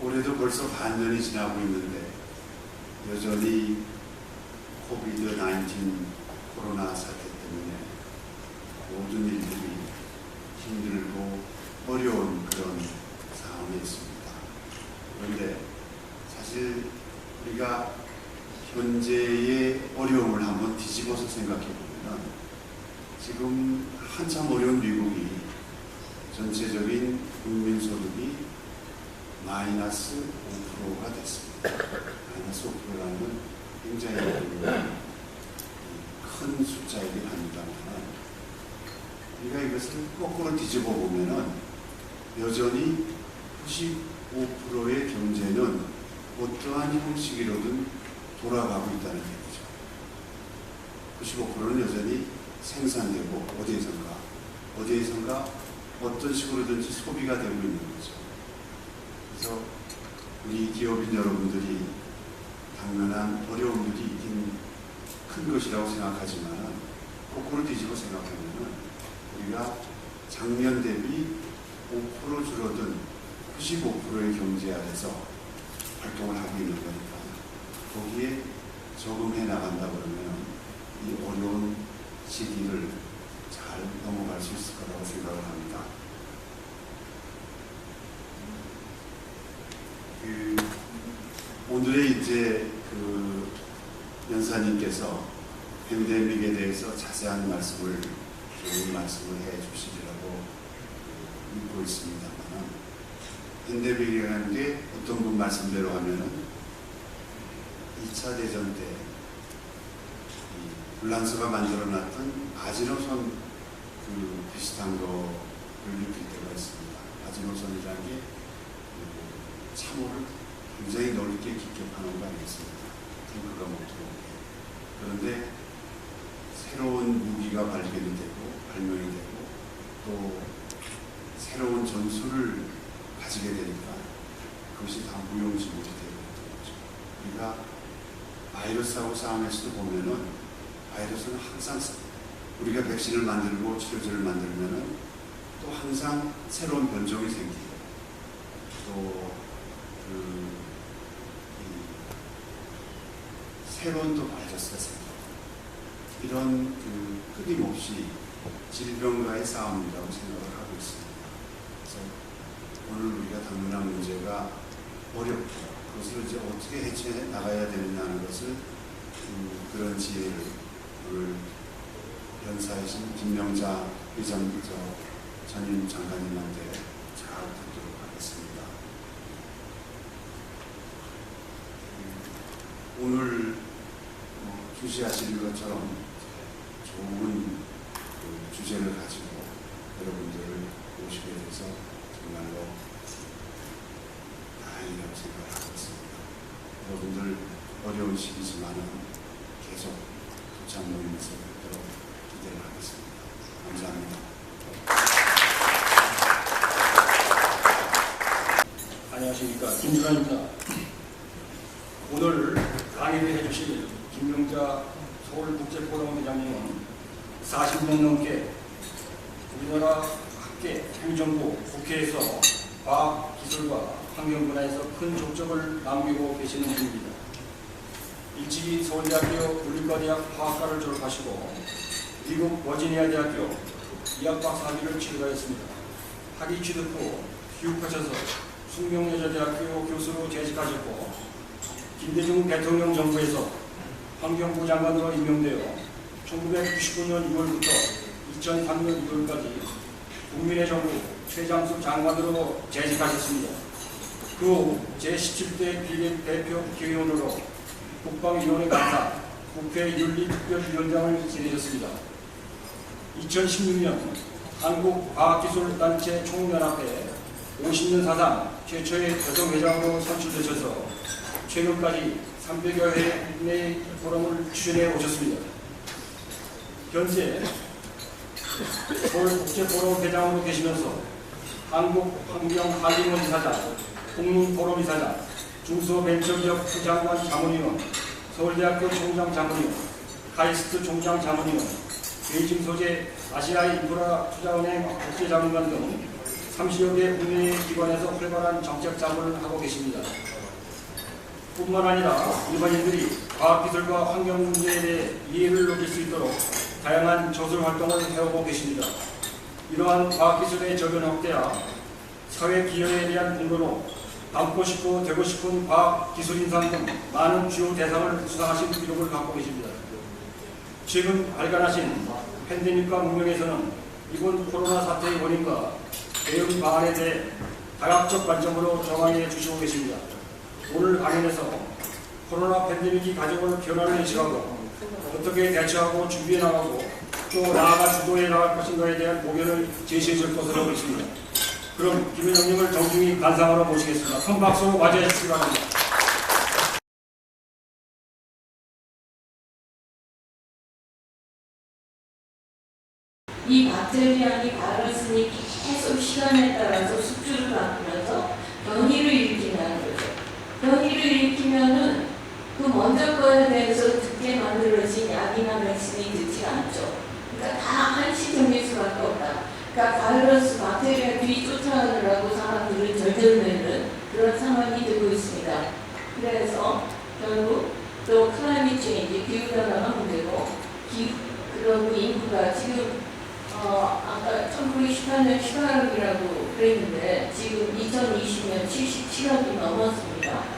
올해도 벌써 반년이 지나고 있는데 여전히 코비드-19 코로나 사태 때문에 모든 일들이 힘들고 어려운 그런 상황에 있습니다. 그런데 사실 우리가 현재의 어려움을 한번 뒤집어서 생각해 보면 지금 한참 어려운 미국이 전체적인 국민소득이 마이너스 5%가 됐습니다. 마이너스 5%라는 굉장히 큰 숫자이긴 합니다만 우리가 이것을 거꾸로 뒤집어 보면은 여전히 95%의 경제는 어떠한 형식이로든 돌아가고 있다는 얘기죠. 95%는 여전히 생산되고 어디에선가 어떤 식으로든지 소비가 되고 있는 거죠. 그래서 우리 기업인 여러분들이 당면한 어려움들이 있긴 큰 것이라고 생각하지만 거꾸로 뒤집어 생각하면 우리가 작년 대비 5% 줄어든 95%의 경제 아래서 활동을 하고 있는 거니까 거기에 적응해 나간다 그러면 이 어려운 시기를 잘 넘어갈 수 있을 거라고 생각을 합니다. 오늘의 이제 연사님께서 팬데믹에 대해서 자세한 말씀을 좋은 말씀을 해 주시리라고 믿고 있습니다만 팬데믹이라는 게 어떤 분 말씀대로 하면은 2차 대전 때 불란서가 만들어놨던 마지노선 비슷한 거를 느낄 때가 있습니다. 마지노선이라는 게 참호를 굉장히 넓게 깊게 파놓은 거 아니겠습니까? 탱크가 못 들어오게. 그런데 새로운 무기가 발명이 되고 또 새로운 전술을 가지게 되니까 그것이 다 무용지물이 되고 있던 거죠. 우리가 바이러스하고 싸움에서도 보면은 바이러스는 항상 우리가 백신을 만들고 치료제를 만들면은 또 항상 새로운 변종이 생기고 또 새로운 또 바이러스가 생기고 이런 끊임없이 질병과의 싸움이라고 생각을 하고 있습니다. 그래서 오늘 우리가 당면한 문제가 어렵고 그것을 이제 어떻게 해체 나가야 되느냐는 것을 그런 지혜를 오늘 연사이신 김명자 전임 장관님한테 잘 듣도록 하겠습니다. 오늘 주시하실 것처럼 좋은 주제를 가지고 여러분들을 모시게 돼서 정말로 다행이라고 생각을 하고 있습니다. 여러분들 어려운 시기지만은 계속 도착 모임에서 뵙도록 기대를 하겠습니다. 감사합니다. 안녕하십니까. 김주관입니다. 오늘 강의를 해주실 김명자 서울국제포럼 회장님은 40년 넘게 우리나라 학계, 행정부, 국회에서 과학, 기술과 환경 분야에서 큰 족적을 남기고 계시는 분입니다. 일찍이 서울대학교 물리과대학 화학과를 졸업하시고 미국 버지니아 대학교 의학박사 학위를 취득하였습니다. 학위 취득 후 귀국하셔서 숙명여자대학교 교수로 재직하셨고 김대중 대통령 정부에서 환경부 장관으로 임명되어 1999년 6월부터 2003년 2월까지 국민의 정부 최장수 장관으로 재직하셨습니다. 그 후 제17대 비례대표 국회의원으로 국방위원회 감사, 국회 윤리특별위원장을 지내셨습니다. 2016년 한국과학기술단체 총연합회 50년 사상 최초의 여성회장으로 선출되셔서 최근까지 300여 회의 포럼을 출연해 오셨습니다. 현재 서울국제포럼 회장으로 계시면서 한국환경관리원 이사장, 국민포럼 이사장, 중소벤처기업 부장관 자문위원, 서울대학교 총장 자문위원, 카이스트 총장 자문위원, 베이징 소재 아시아 인프라 투자은행 국제자문관 등 30여 개 국내 기관에서 활발한 정책 자문을 하고 계십니다. 뿐만 아니라 일반인들이 과학기술과 환경 문제에 대해 이해를 높일 수 있도록 다양한 저술 활동을 해오고 계십니다. 이러한 과학기술의 저변 확대와 사회 기여에 대한 공로로 닮고 싶고 되고 싶은 과학기술 인상 등 많은 주요 대상을 수상하신 기록을 갖고 계십니다. 최근 발간하신 팬데믹과 문명에서는 이번 코로나 사태의 원인과 대응 방안에 대해 다각적 관점으로 정하해 주시고 계십니다. 오늘 강연에서 코로나 팬데믹이 가져올 변화를 인식하고 어떻게 대처하고 준비해 나가고 또 나아가 주도해 나갈 것인가에 대한 고견을 제시해 줄 것으로 보입니다. 그럼 김 회장님을 정중히 간상으로 모시겠습니다. 큰 박수로 맞이해 주시기 바랍니다. 이 박테리아니 바이러스니 계속 시간에 따라서 숙주를 바꾸면서 변이를 일으킨다는 거죠. 변이를 일으키면은 그 먼저 거에 대해서 듣게 만들어진 약이나 백신이 듣지 않죠. 그러니까 다 한시적일 수밖에 없다. 그러니까 바이러스, 박테리아 뒤 쫓아가느라고 사람들은 절절매는 그런 상황이 되고 있습니다. 그래서 결국 또 클라이밋 체인지, 기후변화가 문제고, 그리고 인구가 지금 아까 1918년 18억이라고 그랬는데 지금 2020년 77억이 넘었습니다.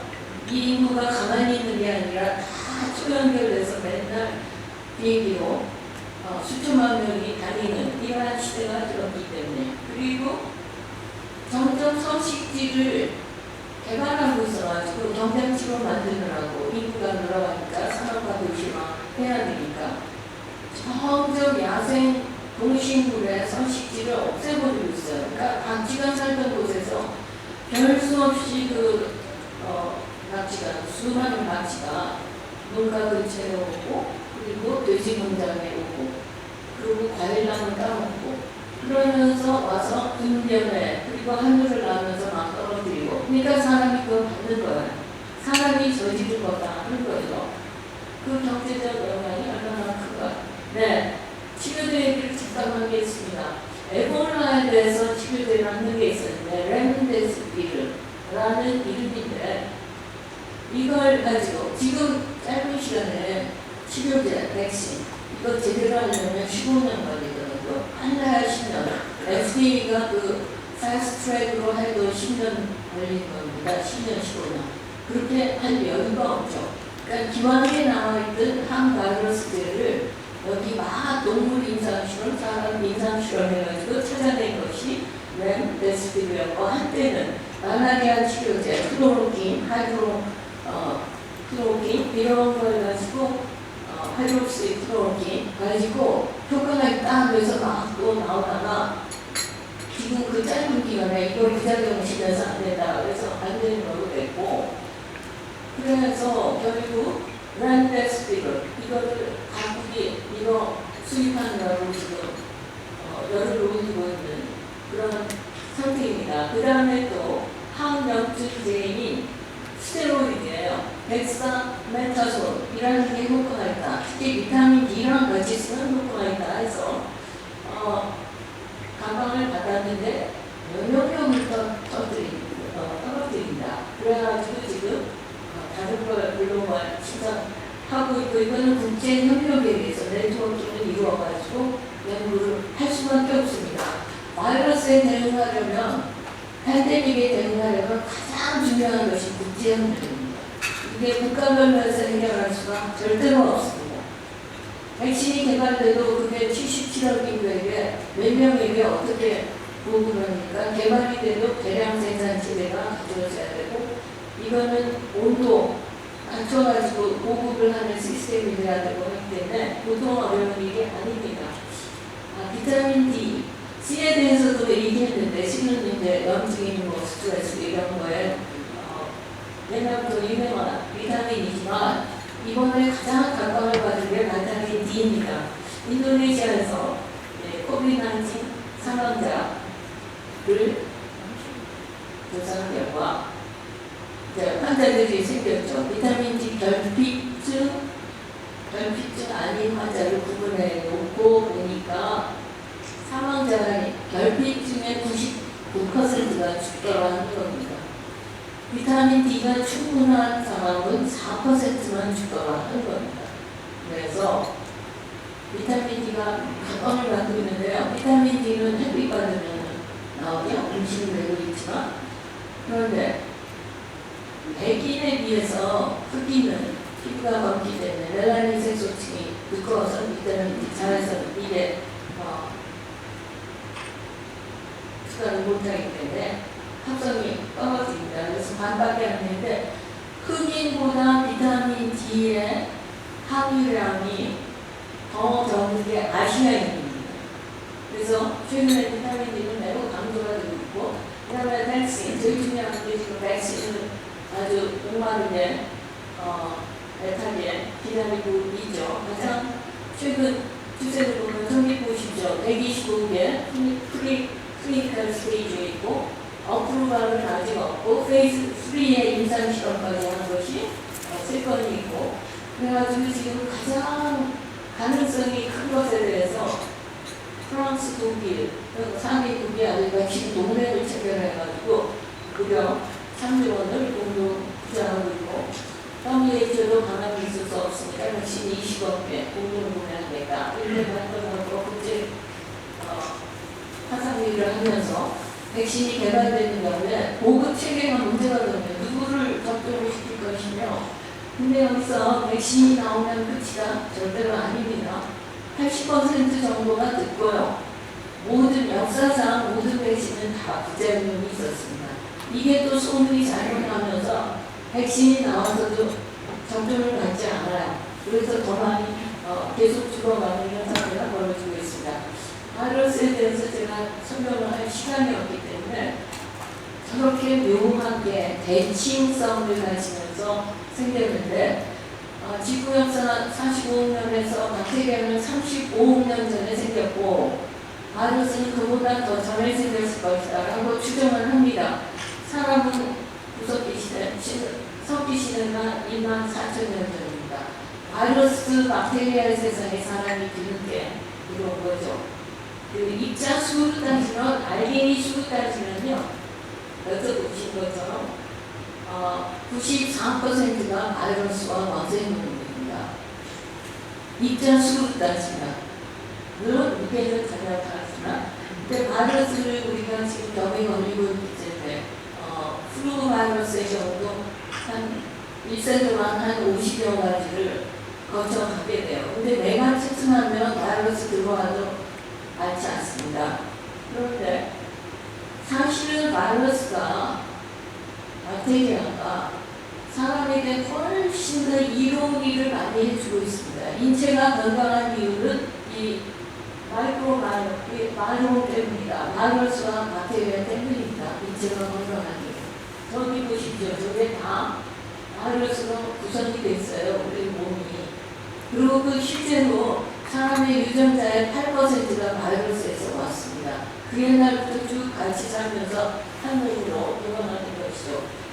이 인구가 가만히 있는 게 아니라 다 초연결돼서 맨날 비행기로 수천만 명이 다니는 이러한 시대가 들었기 때문에, 그리고 점점 서식지를 개발하고 있어가지고 경쟁치로 만드느라고 인구가 늘어가니까 산업화 도시화 해야 되니까 점점 야생 동식물의 서식지를 없애버리고 있어요. 그러니까 박쥐가 살던 곳에서 별 수 없이 낙지가, 수많은 낙지가 농가 근처에 오고, 그리고 돼지 농장에 오고, 그리고 과일나무 따먹고, 그러면서 와서 인변에, 그리고 하늘을 나면서 막 떨어뜨리고, 그러니까 사람이 그걸 받는 거예요. 사람이 저지른 거다 하는 거죠. 그 경제적 영향이 얼마나 큰가. 네. 치료제 얘기를 잠깐 하겠습니다. 에볼라에 대해서 치료제를 하는 게 있었는데, 렘데시비르라는 이름인데, 이걸 가지고 지금 짧은 시간에 치료제, 백신, 이거 제대로 하려면 15년 걸리거든요. 한 달 10년. FDA가 그 패스트 트랙으로 해도 10년 걸린 겁니다. 10년, 15년. 그렇게 할 여유가 없죠. 그러니까 기왕에 나와있던 항바이러스제를 여기 막 동물 임상실험, 사람 임상실험 해가지고 찾아낸 것이 렘데시비르였고, 한때는 말라리아 치료제, 클로로킨, 클로로킨 이런 걸 가지고 하이드록시 클로로킨 가지고 효과가 있다 그래서 막 또 나오다가 지금 그 짧은 기간에 이걸 부작용 시켜서 안 된다 그래서 안 되는 걸로 됐고, 그래서 결국 렘데시비르 이거를 각국이 이거 수입하느라고 지금 열을 올리고 있는 그런 상태입니다. 그 다음에 또 항염증제인 스테로이드예요. 덱사메타솔이라는 게 효과가 있다. 특히 비타민 D랑 같이 쓰는 효과가 있다 해서 가방을 받았는데 면역력을 떨어뜨린다. 그래가지고 지금 다른 걸 물론 신청하고 있고, 이거는 국제 협력에 의해서 네트워크를 이루어가지고 연구를 할 수밖에 없습니다. 바이러스에 대응하려면, 팬데믹에 대응하려면 가장 중요한 것이 국제 협력입니다. 이게 국가별로에서 해결할 수가 절대로 없습니다. 백신이 개발돼도 그게 77억 인구에게 몇 명에게 어떻게 보급을 하니까 개발이 돼도 대량 생산지대가 갖춰져야 되고, 이거는 온도 갖춰가지고 보급을 하는 시스템이 돼야 되고 하기 때문에 보통 어려운 일이 아닙니다. 비타민 D, C에 대해서도 얘기했는데, C는 이제 염증인 뭐 스트레스 이런 거에 옛날부터 유명한 비타민이지만 이번에 가장 각광을 받은 게 비타민 D입니다. 인도네시아에서 코비드-19 사망자를 조사한 결과 환자들이 생겼죠. 비타민 D 결핍증 아닌 환자를 구분해 놓고 보니까 사망자가 결핍증의 9%가 죽더라 하는 겁니다. 비타민 D가 충분한 사람은 4%만 죽더라 하는 겁니다. 그래서 비타민 D가 각광을 받고 있는데요. 비타민 D는 햇빛 받으면 나오죠. 음식이 되고 있지만, 그런데 백인에 비해서 흑인은 피부가 검기 때문에 멜라닌 색소층이 두꺼워서 비타민 D 자외선 이게 수단을 못하기 때문에 합성이 떨어집니다. 그래서 반밖에 안 되는데 흑인보다 비타민 D의 함유량이 더 적은 게 아시아인입니다. 그래서 최근에 비타민 D는 매우 강조가 되고 있고, 그 다음에 백신, 제일 중요한 게 지금 백신은 아주 목마르게 애타게 기다리고 있죠. 가장 최근 추세를 보면 성립 보시죠. 125개 클리니컬 스테이지에 있고, 어프로발은 아직 없고, 페이스 3의 임상 실험까지 하는 것이 3건이 있고, 그래가지고 지금 가장 가능성이 큰 것에 대해서 프랑스, 독일, 상위국이 아주 백신 동맹을 체결해가지고 무려 3조 원을 공동 투자하고 있고, WHO도 가만히 있을 수 없으니까 백신 20억 개 공동 구매하겠다. 이렇게 만들어서 국제 화상회의를 하면서 백신이 개발되는 경우에 보급 체계가 문제가 되면 누구를 접종을 시킬 것이며, 근데 여기서 백신이 나오면 끝이다? 절대로 아닙니다. 80% 정도가 듣고요. 모든 역사상 모든 백신은 다 부작용이 있었습니다. 이게 또 소문이 잘못나면서 백신이 나와서도 접종을 받지 않아요. 그래서 더 많이 계속 죽어가는 현상이 벌어지고 있습니다. 바이러스에 대해서 제가 설명을 할 시간이 없기 때문에 저렇게 묘하게 대칭성을 가지면서 생겼는데, 지구 역사 45억 년에서 박테리아는 35억 년 전에 생겼고, 바이러스는 그보다 더 전에 생겼을 것이다 라고 추정을 합니다. 사람은 석기 시대가 24,000년 전입니다. 바이러스, 박테리아의 세상에 사람이 뒤늦게 들어온 거죠. 그 입자 수로 따지면, 알갱이 수로 따지면요, 여쭤보신 것처럼 94%가 바이러스와 원생물입니다. 입자 수로 따지면, 물론 무게는 전혀 다르지만, 근데 바이러스를 우리가 지금 병에 걸리고 있기 때문에 플루 바이러스의 경우도 한 1세 동안 한 50여 가지를 거쳐가게 돼요. 근데 내가 체증하면 바이러스 들어와도 많지 않습니다. 그런데 사실은 바이러스가, 박테리아가 사람에게 훨씬 더 이로운 일을 많이 해주고 있습니다. 인체가 건강한 이유는 이 마이크로바이옴 때문입니다. 바이러스와 박테리아 때문입니다. 인체가 건강한 이유. 저기 보십시오. 저게 다 바이러스로 구성이 됐어요. 우리 몸이. 그리고 그 실제로 사람의 유전자의 8%가 바이러스에서 왔습니다. 그 옛날부터 쭉 같이 살면서 한 몸으로 돌아가는 것이죠.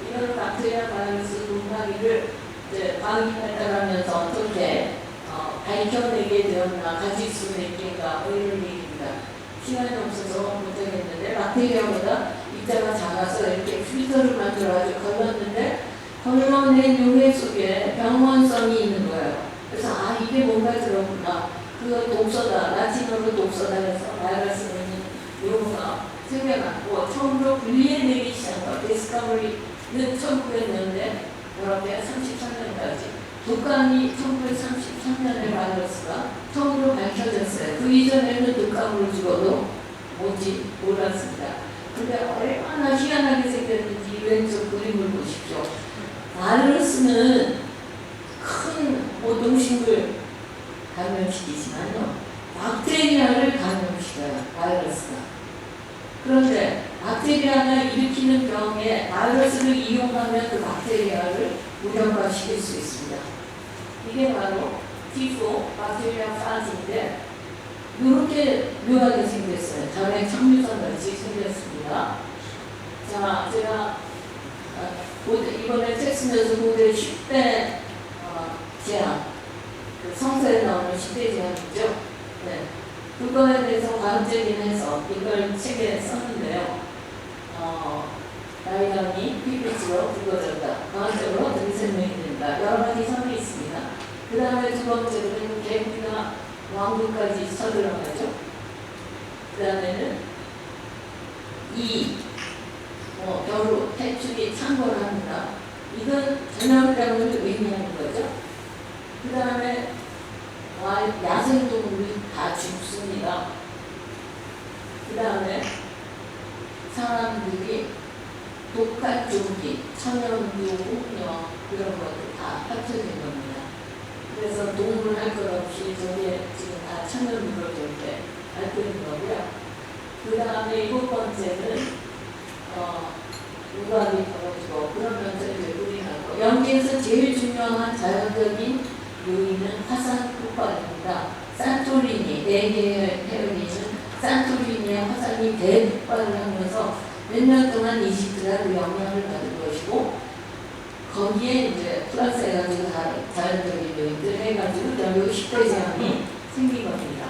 이런 박테리아 바이러스 분갈이를 이제 과학이 발달하면서 어떻게 밝혀내게 되었나, 가질 수 있는 얘기인가, 뭐 이런 얘기입니다. 시간이 없어서 못하겠는데, 박테리아보다 입자가 작아서 이렇게 필터를 만들어가지고 걸렀는데, 걸러낸 용액 속에 병원성이 있는 거예요. 그래서 이게 뭔가 들었구나. 그거 독소다, 라틴어로 독소다 해서 바이러스는 용어가 생겨났고, 처음으로 분리해내기 시작한 거. 디스커버리는 1900년대, 유럽에 33년까지. 독감이 1933년에 바이러스가 처음으로 밝혀졌어요. 그 이전에는 독감으로 죽어도 뭔지 몰랐습니다. 근데 얼마나 희한하게 생겼는지 왼쪽 그림을 보십시오. 바이러스는 큰 농식물 감염시키지만요, 박테리아를 감염시켜요, 바이러스가. 그런데 박테리아가 일으키는 병에 바이러스를 이용하면 그 박테리아를 무력화시킬 수 있습니다. 이게 바로 T4 박테리아 파지인데, 이렇게 묘하게 생겼어요. 전에 청류선 같이 생겼습니다. 자, 제가 이번에 책 쓰면서 모델 10대 제한, 그 성서에 나오는 10대 제한이죠. 네. 그거에 대해서 과학적인 해석, 이걸 책에 썼는데요. 나이랑이 피부치로 굵어졌다. 과학적으로 등생명이 된다. 여러 가지 설이 있습니다. 그 다음에 두 번째로는 개구리가 왕국까지 서들어가죠. 그 다음에는 겨루, 해축이 창궐을 합니다. 이건 전염병을 의미하는 거죠. 그 다음에 야생동물이 다 죽습니다. 그 다음에 사람들이 독한 조기, 천연두, 홍역 그런 것도 다 합쳐진 겁니다. 그래서 동물 할 것 없이 저게 지금 다 천연두로 이렇게 알고 있는 거고요. 그 다음에 일곱 번째는 우박이 벌어지고 그러면서 이제 물이 나고 여기에서 제일 중요한 자연적인 요인은 화산 폭발입니다. 산토리니, 4개의 해역이 있는 산토리니의 화산이 대폭발을 하면서 몇 년 동안 이집트가 그 영향을 받은 것이고 거기에 이제 플러스 해가지고 자연적인 요인들 해가지고 여기 10대 재앙이 생긴 겁니다.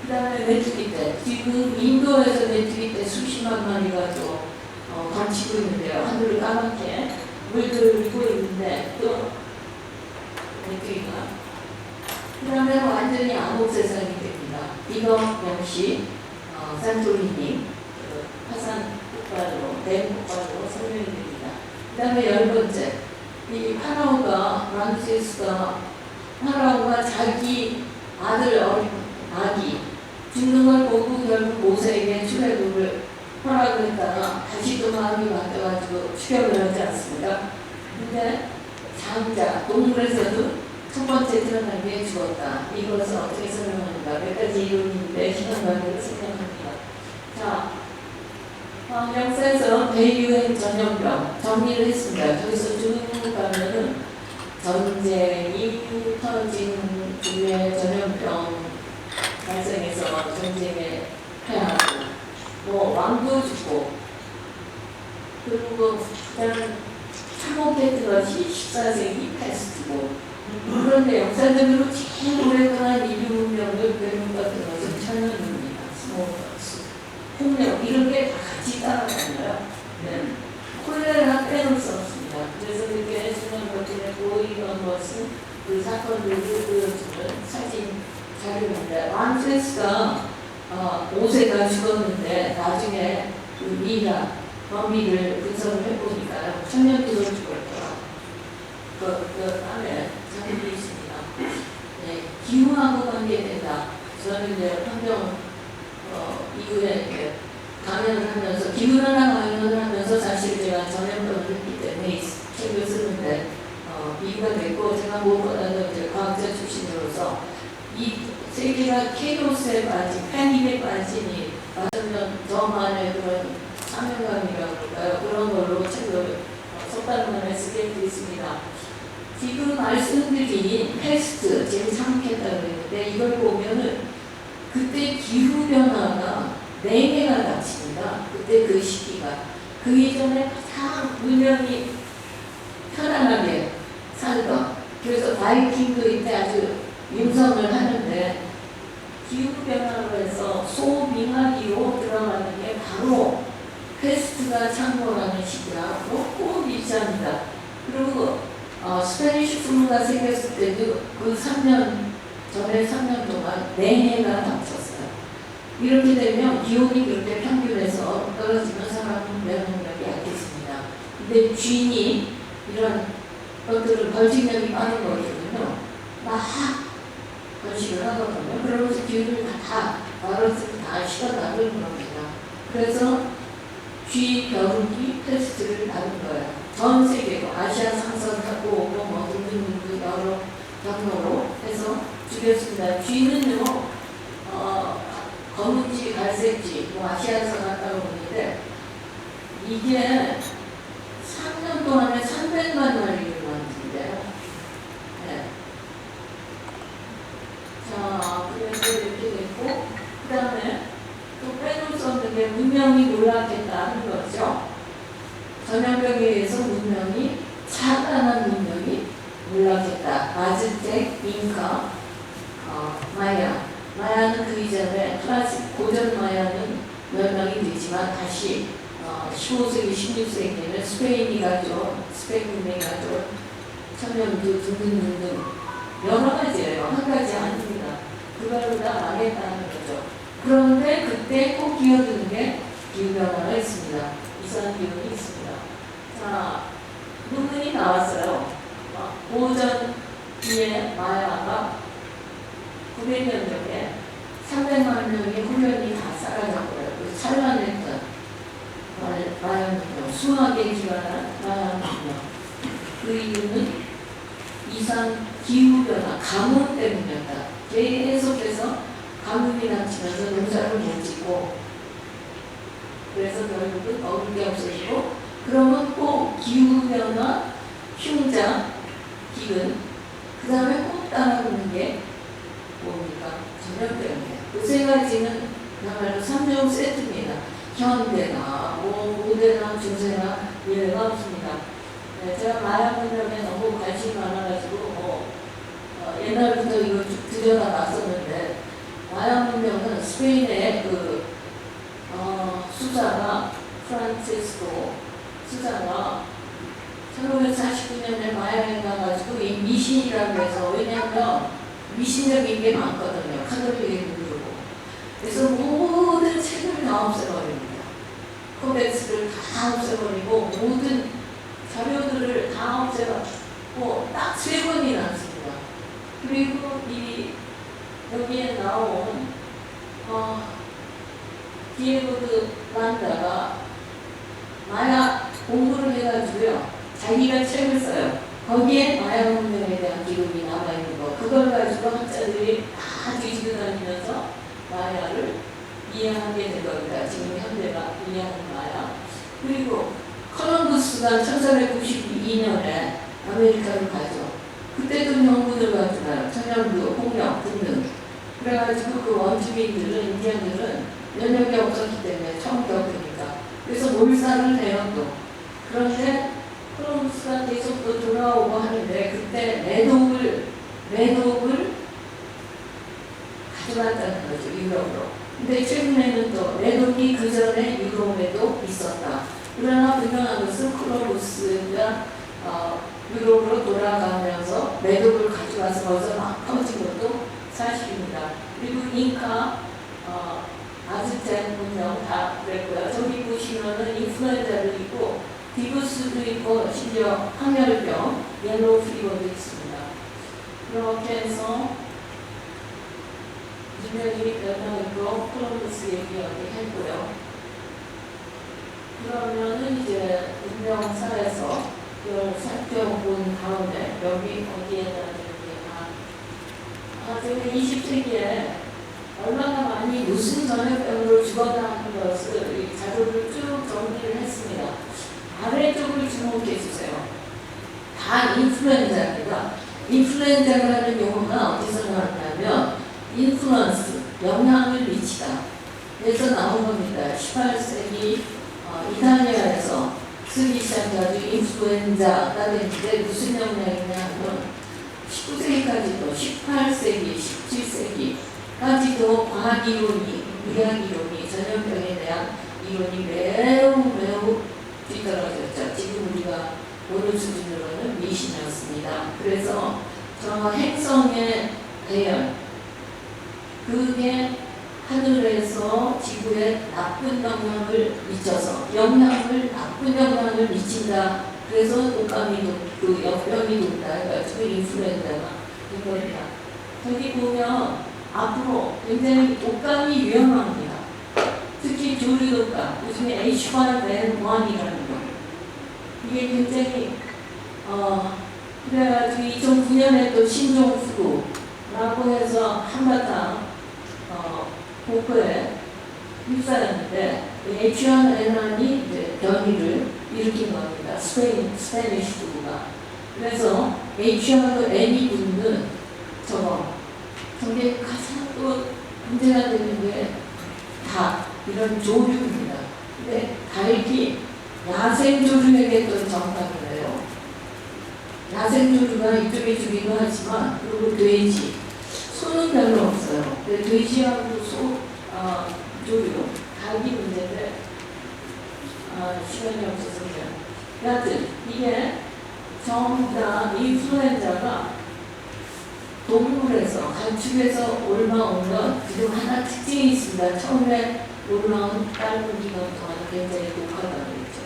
그 다음에 메뚜기 떼. 지금 인도에서 메뚜기 떼 수십만 마리가 또 감치고 있는데요. 하늘을 까맣게 물들고 있는데 또 메뚜기가. 그 다음에 완전히 암흑 세상이 됩니다. 이거 역시 산토리니 화산 폭발로, 대폭발로 설명이 됩니다. 그 다음에 10번째, 이 파라오가 자기 아기 죽는 걸 보고 결국 모세에게 출애굽을 허락을 했다가 다시 또 마음이 바뀌어가지고 추격을 하지 않습니까? 근데 장자, 동물에서도 첫 번째 태어난 게 죽었다. 이것을 어떻게 설명합니까? 몇 가지 이론인데 시간 관계로 설명합니다. 자, 역사에서 대유행 전염병 정리를 했습니다. 저기서 쭉 가면은 전쟁이 터진 후에 전염병 발생해서 전쟁에 패하고 왕도 죽고 그리고 가장 참혹했던 것이 14세기 패스트고 그런데 역사적으로 제일 오래간한 인류 문명을 배운 같은 것은 천연입니다. 스모더스, 폭력 이런 게 다 같이 따라가나요? 네. 콜레라 빼놓을 수 없습니다. 그래서 이렇게 중요한 것들에 보이는 것은 그 사건들을 보여주는 사진 자료입니다. 람세스가 5세가 죽었는데 나중에 그 미라 범위를 분석을 해보니까 천년도로 죽었더라. 그 다음에 자료도 있습니다. 네, 기후하고 관계된다. 저는 이제 환경 이후에 강연을 하면서 기후변화 강연을 하면서 사실 제가 전염병을 했기 때문에 책을 쓰는데 이유가 됐고 제가 무엇보다도 이제 과학자 출신으로서 이 세계가 케이오스에 빠진 패닉에 빠지니 어쩌면 저만의 그런 사명감이라고 그럴까요? 그런 걸로 책을 석 달 만에 쓰게 됐습니다. 지금 말씀드린 패스트 제일 참혹했다고 했는데 이걸 보면은 그때 기후변화가 4개가 닥칩니다. 그때 그 시기가. 그 이전에 가장 문명이 편안하게 살던 그래서 바이킹도 이때 아주 융성을 하는데 기후변화로 해서 소빙하기로 들어가는 게 바로 패스트가 창궐하는 시기하고 꼭 일치합니다. 그리고 스페니쉬 플루가 생겼을 때도 그 3년 전에 3년 동안 4해가 닥쳤어요. 이렇게 되면 기온이 그렇게 평균에서 떨어지면 사람 면역력이 약해집니다. 근데 쥐니 이런 것들은 번식력이 빠른 거거든요. 막 번식을 하거든요. 그러면서 기운을 바이러스를 다 실어나가는 겁니다. 그래서 쥐, 벼룩이 패스트를 다룬 거예요. 전 세계로 아시아 상선하고 오고 뭐 등등 여러 경로로 해서 죽였습니다. 쥐는요 검은쥐, 갈색쥐, 뭐 아시아에서 갔다고 보는데 이게 3년 동안에 300만 마리를 만든대요. 네. 자, 그래서 이렇게 됐고 그 다음에 또 빼놓을 수 없는 게 문명이 놀랍겠다는 거죠. 전염병에 의해서 문명이 차단한 문명이 놀랍겠다. 아즈텍, 잉카, 마야는 그 이전에 클래식 고전 마야는 멸망이 되지만 다시 15세기, 16세기에는 스페인이 가져온, 스페인 문명이 가져온 천연두 등등등등 여러 가지예요. 한 가지 아닙니다. 그걸로 다 망했다는 거죠. 그런데 그때 꼭 기어드는 게 기후변화가 있습니다. 이산기온이 있습니다. 자, 논문이 나왔어요. 오전 뒤에 마야가 900년경에 300만 명의 훈련이 다 사라졌고요. 그 찬란했던 마야문명, 수학의 기반한 마야문명. 그 이유는 이상 기후변화, 가뭄 때문이었다. 계속해서 가뭄이 닥치면서 농사를 못 짓고, 그래서 결국은 먹을 게 없어지고, 그러면 꼭 기후변화, 흉자, 기근, 그 다음에 꼭 따라오는 게 뭡니까? 전염병이에요. 그 세 가지는 그야말로 3종 세트입니다. 현대나, 고대나, 중세나 예외가 없습니다. 네, 제가 마야 문명에 너무 관심이 많아가지고 옛날부터 이거 쭉 들여다봤었는데, 마야 문명은 스페인의 그 수자가 프란체스코 수자가 1549년에 마야에 가가지고 이 미신이라고 해서, 왜냐하면 미신적인 게 많거든요. 카톨릭의 문제고. 그래서 모든 책을 다 없애버립니다. 코덱스를 다 없애버리고 모든 자료들을 다 없애버리고 딱 3번이 났습니다. 그리고 이 여기에 나온 디에고드 란다가 마야 공부를 해가지고요, 자기가 책을 써요. 거기에 마야 문명에 대한 기록이 남아있는 거, 그걸 가지고 학자들이 다 뒤지고 다니면서 마야를 이해하게 된 겁니다. 지금 현대가 이해하는 마야. 그리고 콜럼버스가 1492년에 아메리카를 가죠. 그때도 연구들 가지고요, 천연두, 홍역 등등. 그래가지고 그 원주민들은, 인디언들은 면역이 없었기 때문에 처음 겪으니까. 그래서 몰살을 해요 또. 그런데 콜럼버스가 계속 또 돌아오고 하는데, 그때 매독을 가져갔다는 거죠, 유럽으로. 근데 최근에는 또 매독이 그 전에 유럽에도 있었다. 그러나 분명한 것은 콜럼버스가 유럽으로 돌아가면서 매독을 가져와서 거기서 막 퍼진 것도 사실입니다. 그리고 잉카, 아즈텍 문명 다 그랬고요. 저기 보시면은 인플루엔자도 있고, 디부스도 있고, 심지어 항열병, 옐로우 피버도 있습니다. 그렇게 해서 유명이 변화있고 콜럼버스 얘기 어디 했고요. 그러면은 이제 문명사에서 이걸 살펴본 다음에 여기 어디에다 지금 20세기에 얼마나 많이 무슨 전염병으로 죽었다는 것을 이 자료를 쭉 정리를 했습니다. 아래쪽을 주목해 주세요. 다 인플루엔자입니다. 인플루엔자라는 용어가 어디서 나왔냐면 인플루언스, 영향을 미치다. 그래서 나온 겁니다. 18세기 이탈리아에서 쓰기 시작해가지고 인플루엔자가 됐는데 무슨 영향이냐 하면 19세기까지도 18세기, 17세기까지도 과학 이론이, 의학 이론이, 전염병에 대한 이론이 매우 뒤떨어졌죠. 지금 우리가 오늘 수준으로는 미신이었습니다. 그래서 저 행성의 대열, 그게 하늘에서 지구에 나쁜 영향을 미쳐서 나쁜 영향을 미친다. 그래서 그 역병이 높다 해가지고 인플루엔자가 이겁니다. 저기 보면 앞으로 굉장히 독감이 위험합니다. 특히 조류 독감, 요즘에 H5N1이라는 거. 이게 굉장히 그래가지고 2009년에 또 신종플루라고 해서 한바탕 복부에 휩싸였는데 H1N1이 이제 변이를 일으킨 겁니다. 스페니쉬 두부가. 그래서 H1N1이 붙는 저게 가장 또 문제가 되는 게 닭, 이런 조류입니다. 근데 닭이 야생조류에게 또 정착을 해요. 야생조류가 이쪽에 주기도 하지만, 그리고 돼지, 소는 별로 없어요. 근데 돼지하고 조류, 닭이 문제인데 시간이 없어서 그래요. 여하튼 이게 전부 다 인플루엔자가 동물에서 가축에서 올라온 건 지금 하나 특징이 있습니다. 처음에 올라온 짧은 기간 동안 굉장히 독하다고 했죠.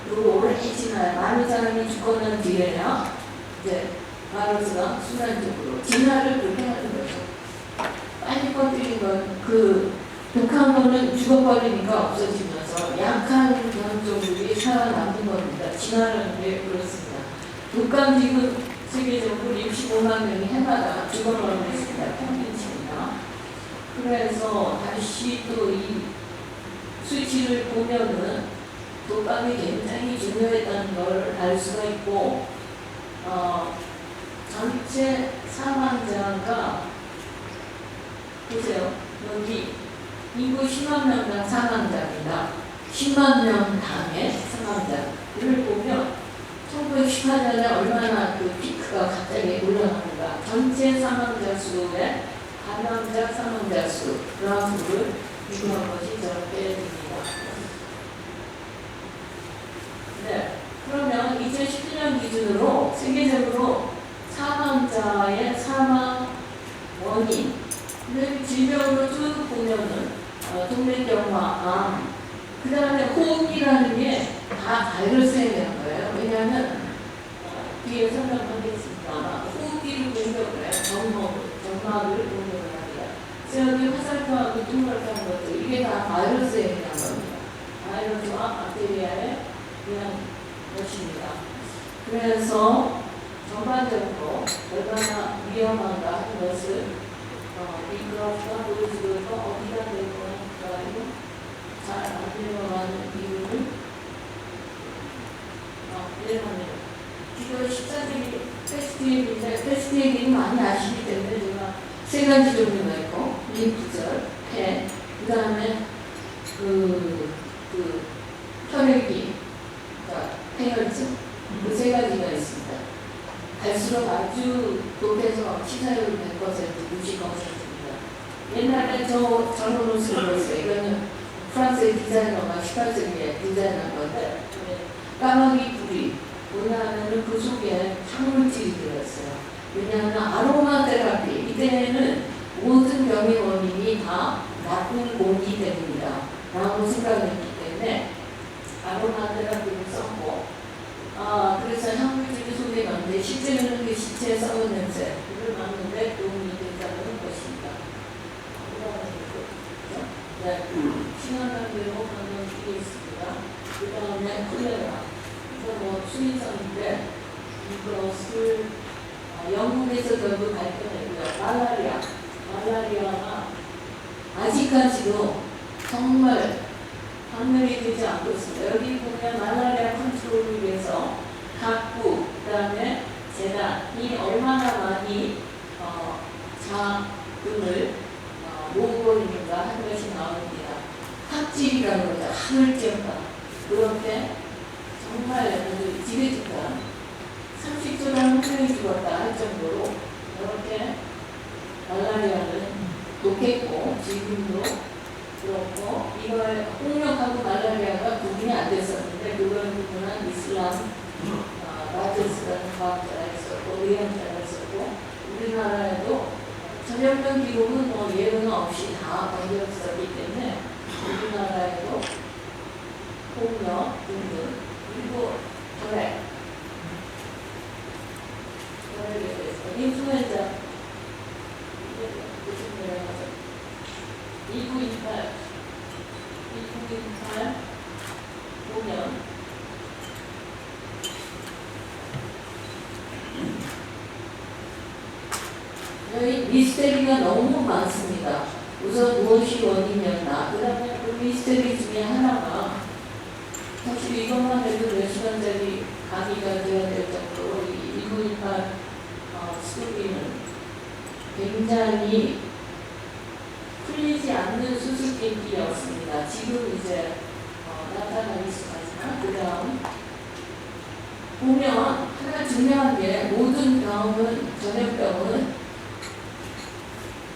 그리고 오래 지나야 많은 사람이 죽고 난 뒤에야 이제 바이러스가 순간적으로 진화를 그렇게 하는 거죠. 빨리 퍼뜨린 건 그 독한 거는 죽어버리니까 없어지면서 약한 변종들이 살아남는 겁니다. 진화라는 게 그렇습니다. 독감 지금 세계적으로 65만 명이 해마다 죽어나오고 있습니다. 평균치입니다. 그래서 다시 또 이 수치를 보면은 독감이 굉장히 중요했다는 걸 알 수가 있고, 전체 사망자가 보세요. 여기 인구 10만 명당 사망자입니다. 10만 명당의 사망자를 보면 1918년에 얼마나 그 피크가 갑자기 올라갑니다. 전체 사망자 수의 감염자 사망자 수 그래프를 비교한 것이 저렇게 됩니다. 네, 그러면 2017년 기준으로 세계적으로 사망자의 사망 원인 질병으로 쭉 보면은 동맥경화, 암, 그 다음에 호흡기라는 게 다 바이러스에 대한 거예요. 왜냐하면 뒤에 설명하겠습니다. 호흡기를 공격을 해요. 점막을 공격을 합니다. 그래서 여기 화살표하고 둥그렇게 한 것들 이게 다 바이러스에 대한 겁니다. 바이러스와 박테리아에 대한 것입니다. 그래서 전반적으로 얼마나 위험한가 하는 것을 이 그래프가 보여주고 있고 어디가 될까요? 잘 안 내려가는 이유를 내려가네요. 이거 14세기 패스트에기인데 패스트에기는 많이 아시기 때문에 제가 세 가지 종류가 있고 림프절, 폐, 그 다음에 혈액이, 그러니까 폐혈증 그 세 가지가 있습니다. 갈수록 아주 높아서 치사율 100%, 90%입니다. 옛날에 저 젊은 옷을 입었어요. 이거는 프랑스의 디자이너가 18세기에 디자인한 건데 까마귀 뿌리 뭐냐면은 그 속에 향물질이 들어있어요. 왜냐하면 아로마 테라피 이때는 모든 병의 원인이 다 나쁜 공기 때문이다 라고 생각했기 때문에 아로마 테라피를 썼고 그래서 향물질이 속에 갔는데 실제로는 그 시체의 썩은 냄새를 막는데 도움이 된다는 것입니다. 네, 신한관계로 하는 게 있습니다. 그 다음에 콜레라, 이거 수인성인데 이것을 영국에서 결국 발견했고요. 말라리아가 아직까지도 정말 판명이 되지 않고 있습니다. 여기 보면 말라리아 컨트롤을 위해서 각국, 그 다음에 재단이 얼마나 많이 자금을 모으고 있는가 하는 것이 나옵니다. 학질이라고 그러죠. 하늘 찌었다. 그렇게 정말 아주 지긋지긋한 상식적으로 한 명이 죽었다 할 정도로 이렇게 말라리아는 높겠고 지금도 그렇고 이걸 폭력하고 말라리아가 구분이 안 됐었는데 그걸 구분한 이슬람 라제스라는 과학자가 있었고 의학자가 있었고 우리나라에도 전염병 기록은 뭐 예외가 없이 다 번졌었기 때문에 우리나라에도 폭력 등등 그리고 혈액 혈액에 대해서 인플루엔자 2928 보면 여기 미스테리가 너무 많습니다. 우선 무엇이 원인이었나, 그 다음에 그 미스테리 중에 하나가 사실 이것만 해도 몇 시간짜리 강의가 되어야 될 정도로 이 1928 스토리는 굉장히 풀리지 않는 수수께끼였습니다. 지금 이제 나타나기 시작하지만 그 다음 보면 하나 중요한 게 모든 병은 전염병은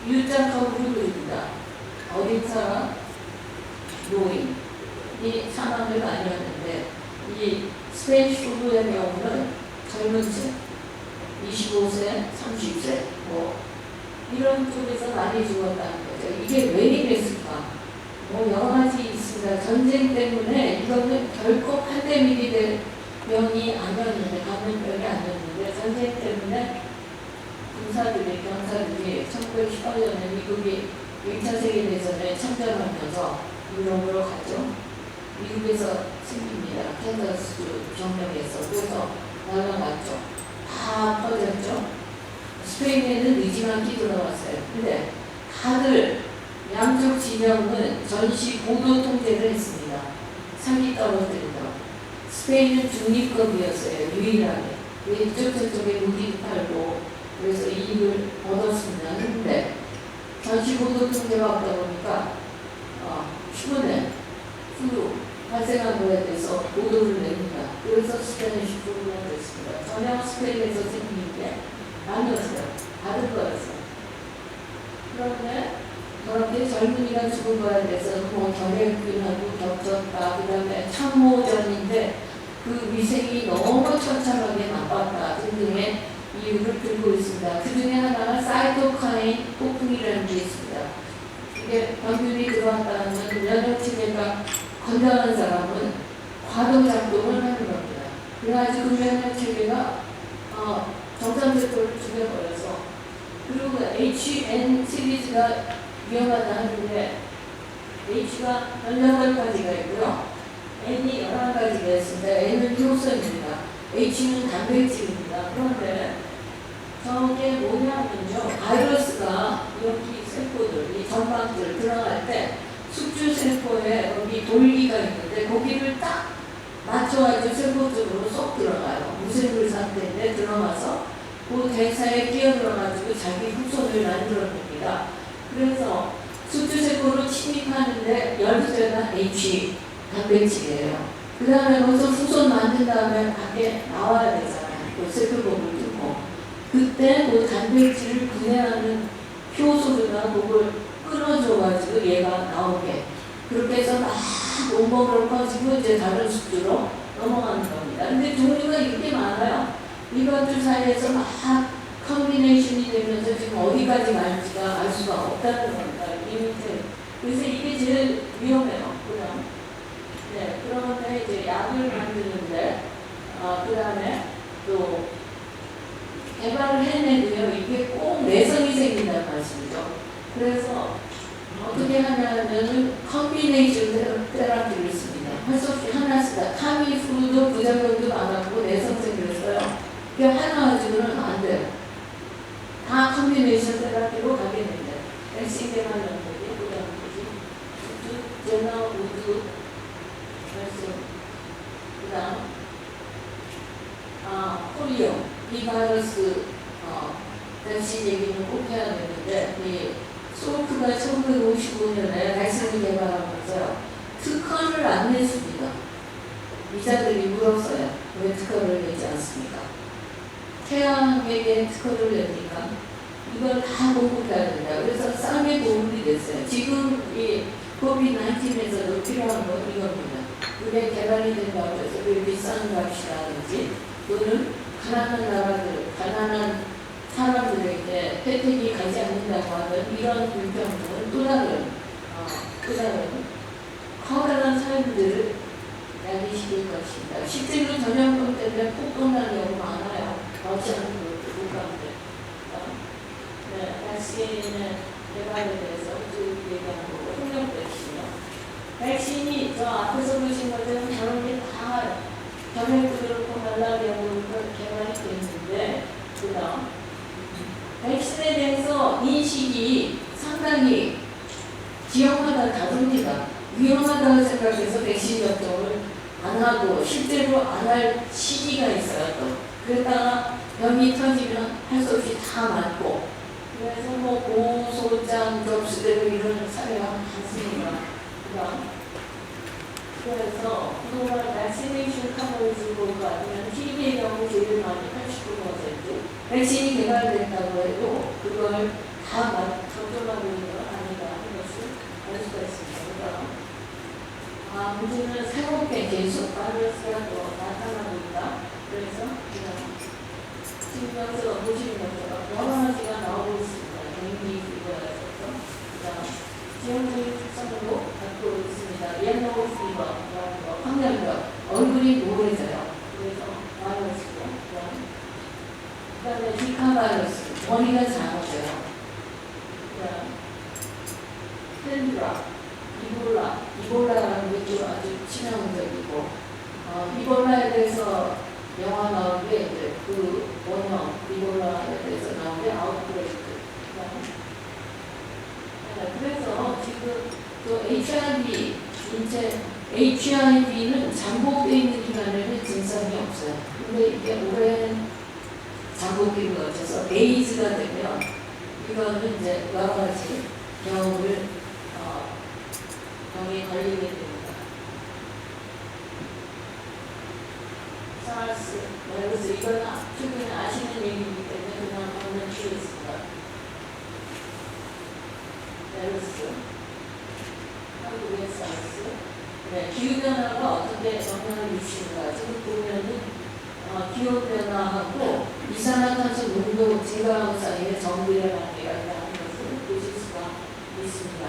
유자 커브를 그립니다. 어린 사람, 노인. 사망을 많이 하는데 이 스페니쉬 플루의 경우는 젊은 층, 25세, 30세 뭐 이런 쪽에서 많이 죽었다는 거죠. 이게 왜 이랬을까? 뭐 여러 가지 있습니다. 전쟁 때문에 이거는 결코 팬데믹이 될 병이 아니었는데, 감염병이 아니었는데 전쟁 때문에 군사들이, 병사들이 1918년에 미국이 1차 세계대전에 참전하면서 유럽으로 갔죠. 미국에서 생깁니다. 캔자스주 병력에서. 그래서 날아갔죠. 다 퍼졌죠. 스페인에는 늦지막히 들어왔어요. 근데 다들 양쪽 진영은 전시 고도 통제를 했습니다. 사기 떨어뜨리다. 스페인은 중립국이었어요. 유일하게. 이쪽 저쪽에 무기를 팔고 그래서 이익을 얻었습니다. 근데 전시 고도 통제가 없다 보니까 휴먼에 플루 발생한 거에 대해서 보도를 냅니다. 그래서 스페니쉬 플루가 됐습니다. 전혀 스페인에서 생긴 게 아니었어요. 다른 거였어요. 그런데 그렇게 젊은이가 죽은 거에 대해서 뭐 결핵균하고 겹쳤다. 그 다음에 참모전인데 그 위생이 너무 처참하게 나빴다 등등의 이유를 들고 있습니다. 그 중에 하나가 사이토카인 폭풍이라는 게 있습니다. 이게 병균이 들어왔다는 면역체계가 건강한 사람은 과도작동을 하는 겁니다. 그래가지고 면역체계가 정상세포를 죽여버려서 그리고 HN 시리즈가 위험하다 하는데 H가 18가지가 있고요. N이 11가지가 있습니다. N은 효소입니다. H는 단백질입니다. 그런데 저게 뭐냐면요. 바이러스가 여기 세포들, 이 점막들 들어갈 때 숙주세포에 여기 돌기가 있는데 거기를 딱 맞춰가지고 세포 쪽으로 쏙 들어가요. 무생물 상태인데 들어가서 그 대사에 끼어들어가지고 자기 후손을 만들어냅니다. 그래서 숙주세포로 침입하는데 열쇠가 H 단백질이에요. 그 다음에 거기서 후손 만든 다음에 밖에 나와야 되잖아요. 그 세포복을 뚫고. 그때 그 단백질을 분해하는 효소들과 그걸 끊어줘가지고 얘가 나오게. 그렇게 해서 막 온몸으로 퍼지고 이제 다른 숙주로 넘어가는 겁니다. 근데 종류가 이렇게 많아요. 이것들 사이에서 막 컨비네이션이 되면서 지금 어디까지 갈지가 알 수가 없다는 겁니다. 그래서 이게 제일 위험해요. 그냥. 네, 그런데 이제 약을 만드는데, 그 다음에 또 개발을 해내고요. 이게 꼭 내성이 생긴다는 말씀이죠. 그래서 어떻게 하냐면은 컨비네이션 테라피를 씁니다. 할 수 없이 하나 쓰다. 타미프루도 부작용도 많았고 내성 생겼어요. 그게 하나 가지고는 안 돼요. 다 컨비네이션 테라피로 가게 됩니다. 백신 개발 연구기, 그 다음 우드, 제너 우드, 그 다음 폴리오, 이 바이러스 백신 얘기는 꼭 해야 되는데 이 소크가 1955년에 백신을 개발하면서 특허를 안 냈습니다. 기자들이 물었어요. 왜 특허를 내지 않습니까? 태양에게 특허를 냅니까? 이걸 다 공급해야 된다. 그래서 싸게 공급이 됐어요. 지금 이 COVID-19에서도 필요한 건 이겁니다. 그게 개발이 된다고 해서 그 비싼 값이라든지 또는 가난한 나라들, 가난한 사람들에게 혜택이 가지 않는다고 하는 이런 불평등은 또 다른 커다란 삶들을 야기시킬 것입니다. 실제로 전염병 때문에 폭동난 경우 많아요. 러시아는 그렇고 국가인데. 네, 백신의 개발에 대해서 쭉 얘기하는 거고, 홍역 백신이요. 백신이 저 앞에서 보신 것처럼 저런 게 다 전염도 그렇고 말라리아도 개발이 됐는데, 그다음 백신에 대해서 인식이 상당히 지역마다 다릅니다. 위험하다고 생각해서 백신 접종을 안 하고 실제로 안 할 시기가 있어요. 또 그러다가 병이 터지면 할 수 없이 다 맞고 그래서 뭐 고소장 접수되고 이런 사례가 많습니다. 그래서 그동안 백시네이션 커버리지가 아니면 TB의 경우 제일 많이 89%, 백신이 개발된다고 해도 그걸 다 접종하고 있는 건 아니다 하는 것을 알 수가 있습니다. 문제는 새롭게 계속 바이러스가 또 나타나고 있다. 그래서 그냥 지금 여기서 보시는 것처럼 여러 가지가 나오고 있습니다. 댕기 피버에서 지형적인 특성으로 갖고 있습니다. 옐로우 피버라는 거, 황열병, 얼굴이 노래져요. 그래서 바이러스고, 그다음에 지카 바이러스, 머리가 작아져요. 펜드라, 이볼라라는 게 또 아주 치명적이고, 이볼라에 대해서 영화 나온 게 이제 그 원형 이볼라에 대해서 나온 게 아웃브레이크. 그래서 지금 또 HIV, HIV는 잠복되어 있는 기간에는 증상이 없어요. 근데 이게 오랜 잠복기를 거쳐서 에이즈가 되면 이거는 이제 여러 가지 병에 걸리게 됩니다. 사르스, 그래서 이건 최근에 아시는 얘기이기 때문에 그냥 건너치겠습니다. 메르스, 한국의 사르스. 네, 기후변화가 어떻게 영향을 미치는가. 지금 보면은 기후변화하고 이산화탄소 농도 증가하는 사이에 정비례 관계가 있다는 것을 보실 수가 있습니다.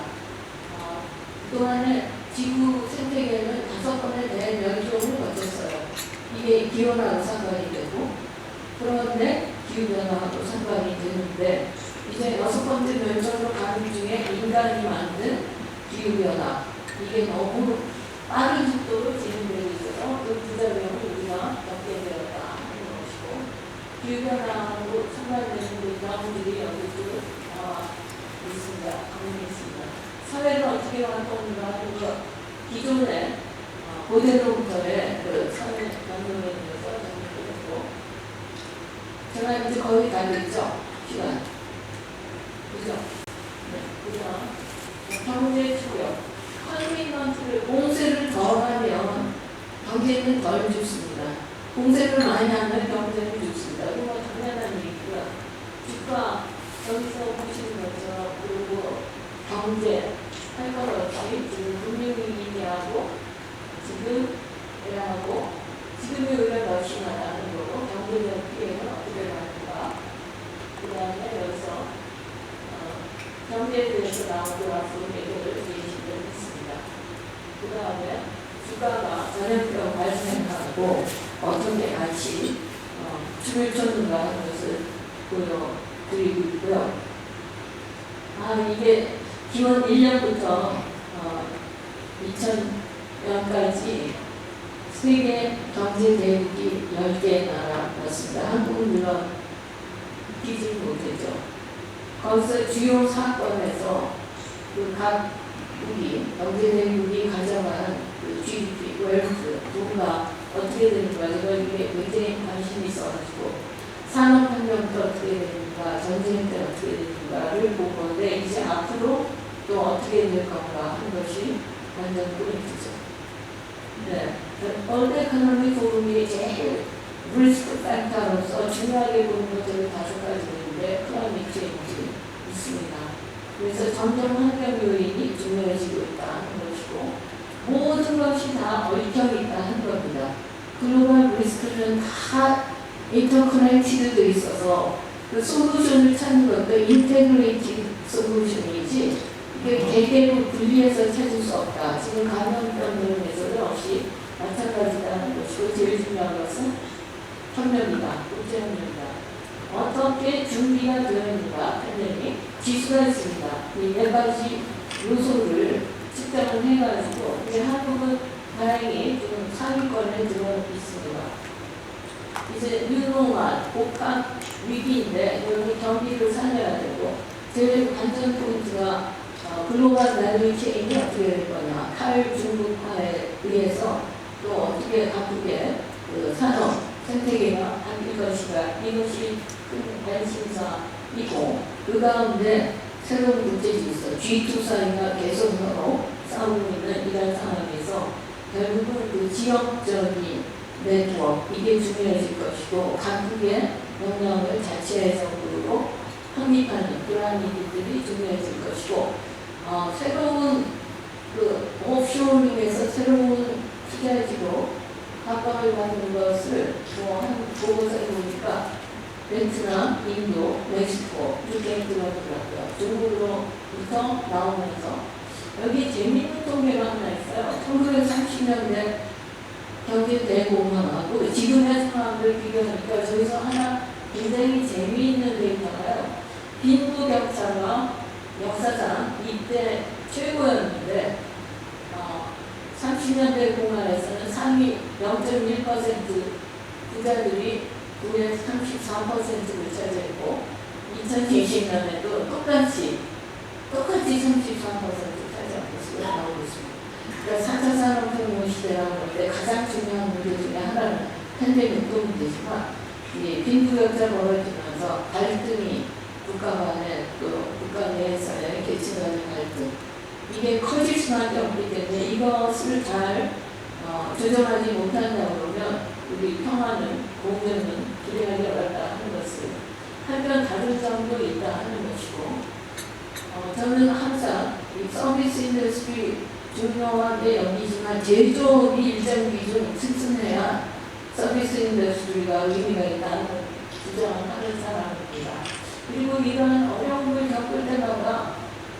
그동안에 지구 생태계는 5번의 대멸종을 거쳤어요. 이게 기온하고 상관이 되고, 그런데 기후변화하고 상관이 되는데, 이제 6번째 멸종으로 가는 중에 인간이 만든 기후변화, 이게 너무 빠른 속도로 진행되고 있어서 그 부작용을 우리가 겪게 되었다 하는 것이고, 기후변화하고 상관되는 그 나무들이 여기 쭉 나와 있습니다. 있습니다. 사회를 어떻게 활동하는가 하는 것, 기존에 고대로부터의 그 사회 연구에 대해서 정리했고, 제가 이제 거의 다 됐죠? 시간. 그죠? 네, 그죠? 경제 초력. 컨테인먼트를, 공세를 덜하면 경제는 덜 죽습니다. 공세를 많이 하면 경제는 죽습니다. 이거 당연한 얘기고요. 주가, 여기서 보시는 것처럼, 그리고 경제, 할 것 없이 지금 금융위기하고 지금 이라고 지금이 오히려 더 심하다는 거고, 경제적 피해는 어떻게 가는가. 그 다음에 여기서 경제에 대해서 나온 그래프 예제를 제시를 했습니다. 그 다음에 주가가 전염병 발생하고 어떻게 같이 춤을 췄는가 하는 것을 보여드리고 있고요. 이게 기원 1년부터 2000년까지 세계 경제 대국이 10개의 나라였습니다. 한국은 물론 뛰지 못했죠. 거기서 주요 사건에서 그 각 국이, 경제 대국이 가져가는 그 GDP, 웰스, 돈가 어떻게 되는가, 이게 굉장히 관심이 있어가지고 산업혁명도 어떻게 되는가, 전쟁 때 어떻게 되는가를 본 건데, 이제 앞으로 또 어떻게 될 건가 하는 것이 완전 포인트죠. 네. 월드 에코노미 포럼이 제일 리스크 팩터로서 중요하게 보는 것들이 5가지 있는데, 클라이밋 체인지 있습니다. 그래서 점점 환경 요인이 중요해지고 있다는 것이고, 모든 것이 다 얽혀 있다는 겁니다. 글로벌 리스크는 다 인터커넥티드도 있어서 그 솔루션을 찾는 것도 인테그레이티드 솔루션이지, 이게 개개로 분리해서 찾을 수 없다. 지금 감염병론에서도 역시 마찬가지라는 것이고, 제일 중요한 것은 혁명이다. 국제혁명이다. 어떻게 준비가 되어 있는가 팬데믹 지수가 있습니다. 이 4가지 요소를 측정을 해가지고, 이제 한국은 다행히 지금 상위권에 들어 있습니다. 이제 뉴노멀, 복합 위기인데 여기 경기를 살려야 되고, 제일 관전 포인트가 글로벌 밸류 체인이 어떻게 될 거냐, 탈중국화에 의해서 또 어떻게 바꾸게 그 산업 생태계가 바뀔 것인가, 이것이 큰 관심사이고, 그 가운데 새로운 문제도 있어. G2 사이가 계속 서로 싸우고 있는 이런 상황에서 결국은 그 지역적인 네트워크, 이게 중요해질 것이고, 각국의 역량을 자체적으로 확립하는 그러한 일들이 중요해질 것이고, 새로운 그 오프쇼링에서 새로운 투자지로 합방을 받는 것을 한 보고서에 보니까 베트남, 인도, 멕시코 이렇게 들어오더라고요. 중국으로부터 나오면서 여기 재미있는 통계가 하나 있어요. 1930년대 경제 대공황하고 지금의 상황을 비교하니까 저기서 하나 굉장히 재미있는 데이터가요. 빈부격차가 역사상 이때 최고였는데 30년대 공안에서는 상위 0.1% 부자들이 9에서 34%를 차지했고 2020년에도 똑같이 33% 차지한 것으로 나오고 있습니다. 그러니까 4차 산업혁명 시대라고 할 때 가장 중요한 문제 중에 하나는 팬데믹도 문제지만 이 빈부격차 벌어지면서 갈등이 국가 간에 또 국가 내에서의 계층 간의 갈등 이게 커질 수밖에 없기 때문에 이것을 잘 조정하지 못한다 그러면 우리 평화는 공존은 기대하기 어렵다 하는 것을 한편 다른 점도 있다 하는 것이고 저는 항상 이 서비스 인더스트리 중요하게 여기지만 제조업이 일정 기준 튼튼해야 서비스 인더스트리가 의미가 있다는 주장을 하는 사람입니다. 그리고 이런 어려움을 겪을 때마다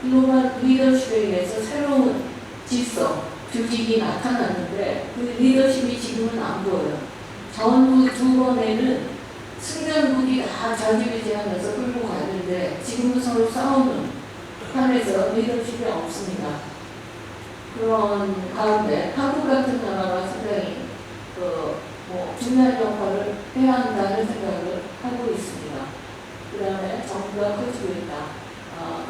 글로벌 리더십에 의해서 새로운 질서, 조직이 나타났는데 그 리더십이 지금은 안 보여요. 전후 두 번에는 승전국이 다 좌지우지하면서 끌고 가는데 지금은 서로 싸우는 판에서 리더십이 없습니다. 그런 가운데 한국 같은 나라가 상당히 중요한 역할을 해야 한다는 생각을 하고 있습니다. 그 다음에 정부가 커지고 있다.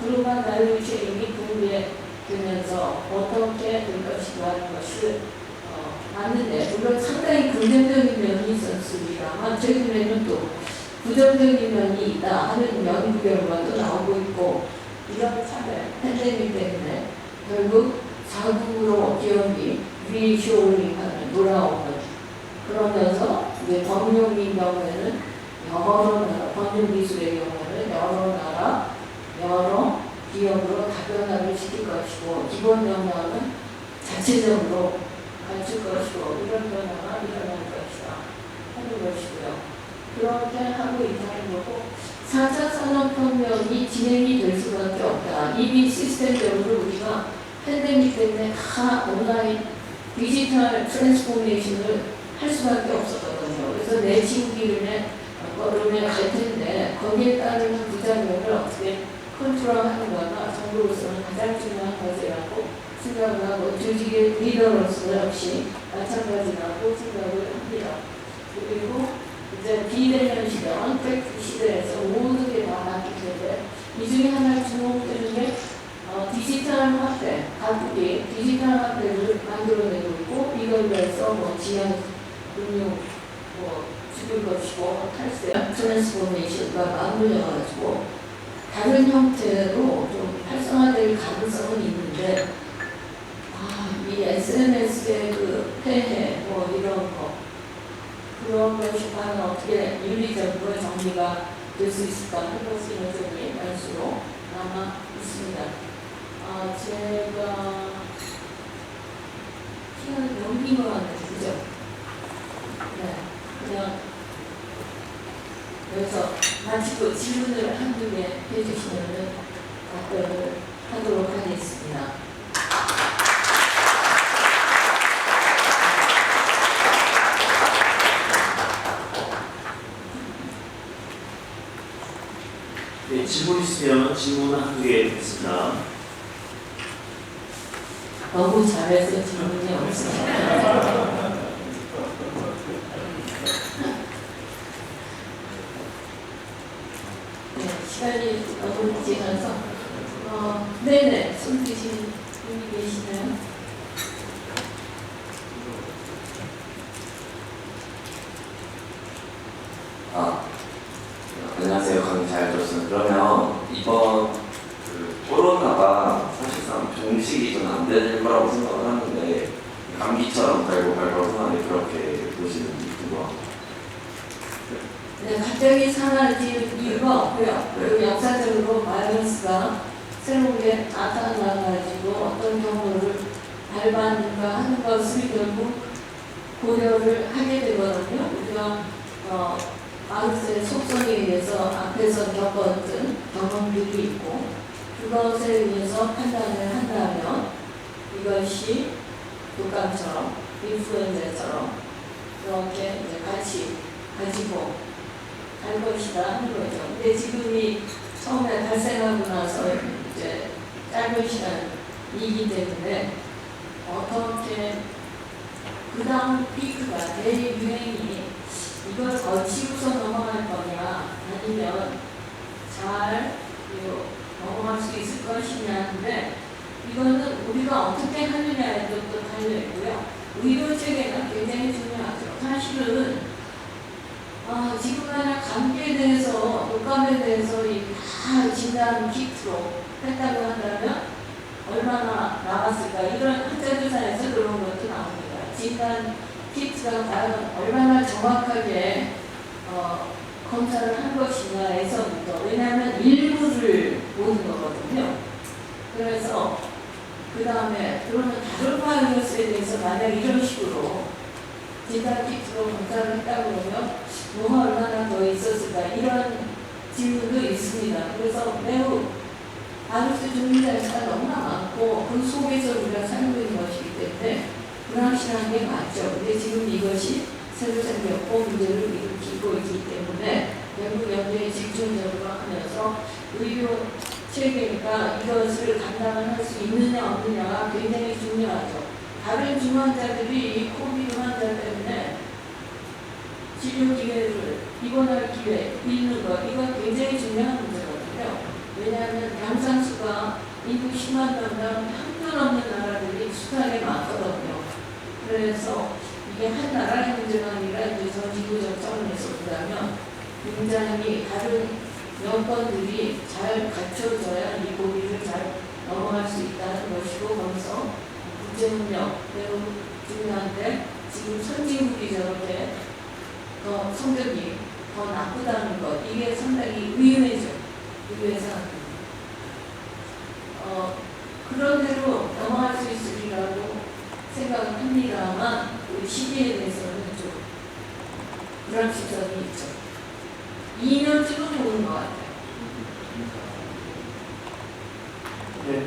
글로벌 밸류체인이 붕괴되면서 어떻게 될 것인가 하는 것을 봤는데 물론 상당히 긍정적인 면이 있었습니다만 최근에는 또 부정적인 면이 있다 하는 연구 결과도 나오고 있고 이런 차별, 팬데믹 때문에 결국 자국으로 기업이 리쇼링하는 돌아오는 그러면서 이제 법령의 경우에는 여러 나라, 법령 기술의 경우에는 여러 나라, 여러 기업으로 다변화를 시킬 것이고 기본 역량은 자체적으로 갖출 것이고 이런 변화가 일어날 것이다 하는 것이고요. 그렇게 하고 있다는 거고 4차 산업혁명이 진행이 될 수밖에 없다. 이미 시스템적으로 우리가 팬데믹 때문에 다 온라인 디지털 트랜스포메이션을 할 수밖에 없었거든요. 그래서 내 친구 이름에 걸음에 갈 텐데 거기에 따르는 부작용을 어떻게 컨트롤하는 거가 정부로서는 가장 중요한 과제라고 생각을 하고 조직의 리더로서 역시 마찬가지라고 생각을 합니다. 그리고 이제 비대면 시대와 팩트 시대에서 모든 게 다 바뀌기 때문에 이 중에 하나 주목되는 게 디지털 화폐, 각국이 디지털 화폐를 만들어내고 있고 이걸 위해서 지연 금융 죽을 것이고 탈세 트랜스포메이션과 맞물려가지고 다른 형태로 좀 활성화될 가능성은 있는데 이 SNS의 그 폐해 이런 거 그런 것이 과연 어떻게 윤리적으로 정리가 될 수 있을까 하는 것이 여전히 변수로 남아 있습니다. 제가 시간을 넘긴 것 같아요. 그죠? 네, 그냥 여기서 마치고 질문을 한두 개 해주시면 답변을 하도록 하겠습니다. 네, 질문 있으면 질문 한두 개 드리겠습니다. 너무 잘해서 질문이 없어요. 시간이 너무 지나서 네네 손 드신 분이 계시나요? 안녕하세요. 강의 잘 들었습니다. 그러면 이번 코로나가 사실상 종식이 좀 안 되는 거라고 생각을 하는데 감기처럼 달고 발발하는 그렇게 보시는지 궁금합니다. 네, 갑자기 사라질 이유가 없고요. 그리고 역사적으로 바이러스가 새로운 게 나타나가지고 어떤 경로를 발반인가 하는 것을 결국 고려를 하게 되거든요. 우리가 마르크스의 속성에 의해서 앞에서 겪었던 경험들이 있고 그것에 의해서 판단을 한다면 이것이 독감처럼 인플루엔자처럼 이렇게 이제 같이 가지고 갈 것이다 하는 거죠. 근데 지금이 처음에 발생하고 나서 이제 짧은 시간이기 때문에 어떻게 그 다음 피크가 대유행이 이걸 거치고서 넘어갈 거냐 아니면 잘 넘어갈 수 있을 것이냐인데 이거는 우리가 어떻게 하느냐에 또 달려있고요. 의료 체계가 굉장히 중요하죠. 사실은 지금 만약 감기에 대해서 독감에 대해서 다 진단 키트로 했다고 한다면 얼마나 나왔을까? 이런 환자조사에서 그런 것도 나옵니다. 진단 키트가 과연 얼마나 정확하게 검사를 한 것이냐에서부터 왜냐하면 일부를 보는 거거든요. 그래서 그 다음에 그러면 다른 바이러스에 대해서 만약 이런 식으로 진단 키트로 검사를 했다고 그러면 뭐가 얼마나 더 있었을까 이런 질문도 있습니다. 그래서 매우 바이러스 종류 자체가 너무나 많고 그 속에서 우리가 살고 있는 것이기 때문에 불확실한 게 맞죠. 근데 지금 이것이 새로 생겼고 문제를 일으키고 있기 때문에 결국 연구에 집중적으로 하면서 의료 체계가 이것을 감당을 할 수 있느냐 없느냐가 굉장히 중요하죠. 다른 중환자들이 이 코비드 환자 때문에 치료 기회를 입원할 기회 있는 것 이건 굉장히 중요한 문제거든요. 왜냐하면 병상수가 인구 10만 명당 한돈 없는 나라들이 숱하게 많거든요. 그래서 이게 한 나라의 문제가 아니라 이제 전 지구적 차원에서 본다면 굉장히 다른 여건들이 잘 갖춰져야 이 고비를 잘 넘어갈 수 있다는 것이고 거기서 국제협력 매우 중요한데 지금 선진국이 저렇게 더 성적이 더 나쁘다는 것 이게 상당히 의외죠. 의외에서 그런 대로 넘어갈 수 있으리라고 생각을 합니다만 우리 시기에 대해서는 좀 불확실성이 있죠. 2년쯤은 오는 것 같아요. 네.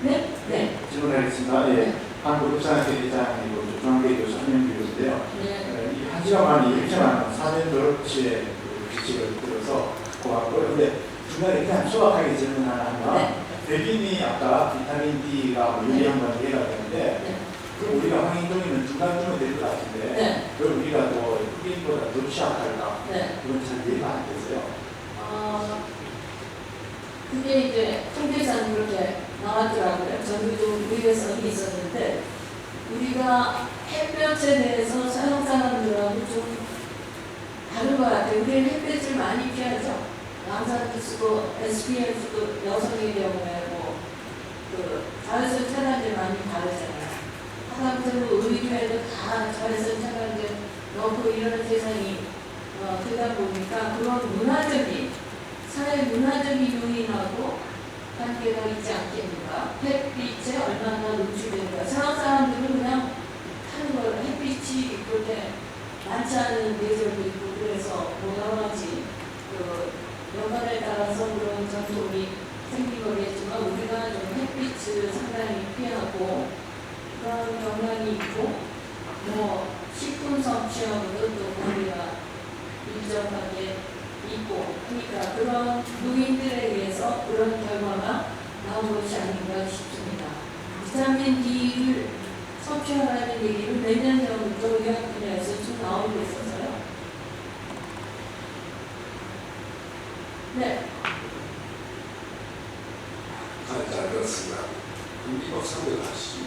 네? 네. 질문하겠습니다. 예. 한국급상학회 회장이고 조정학회 교수 한명규 교수인데요. 네. 이 한 시간만이 이렇게 많은 4년 졸업시의 그 규칙을 들어서 고맙고요. 근데 중간에 그냥 소확하게 질문 하나 하면 네. 백인이 아까 비타민 D가 뭐 유리한 건 이해가 되는데 네. 그럼 우리가 황인종이는 중간쯤은 될 것 같은데 네. 그럼 우리가 더 흑인보다 더 취약할까? 네. 그건 잘 이해가 안 됐어요. 그게 이제 통계상 그렇게 나왔더라고요. 저도 좀 의외성이 있었는데 우리가 햇볕에 대해서 서양 사람들하고 좀 다른 것 같아요. 우리는 햇볕을 많이 피하죠. 양산도 쓰고 SPF도 여성의 경우에 그 자외선 차단제 많이 바르잖아요. 화장품도 의류에도 다 자외선 차단제 넣고 이런 세상이 되다 보니까 그런 문화적인 사회 문화적인 요인하고 관계가 있지 않겠는가? 햇빛에 얼마나 노출되는가? 서양 사람들은 그냥 하는 걸 햇빛이 그렇게 많지 않은 계절도 있고 그래서 뭐 여러 가지 그 연관에 따라서 그런 전통이 생긴 거겠지만 우리가 좀 햇빛을 상당히 피하고 그런 경향이 있고 뭐 식품 섭취하고도 또 관계가 일정하게 있고 그러니까 그런 노인들에 의해서 그런 결과가 나온 것이 아닌가 싶습니다. 비타민 D를 섭취하라는 얘기를 몇 년 전부터 의학 분야에서 좀 나오고 있어서요. 네. 잘 들었습니다. 미국 상대를 하시고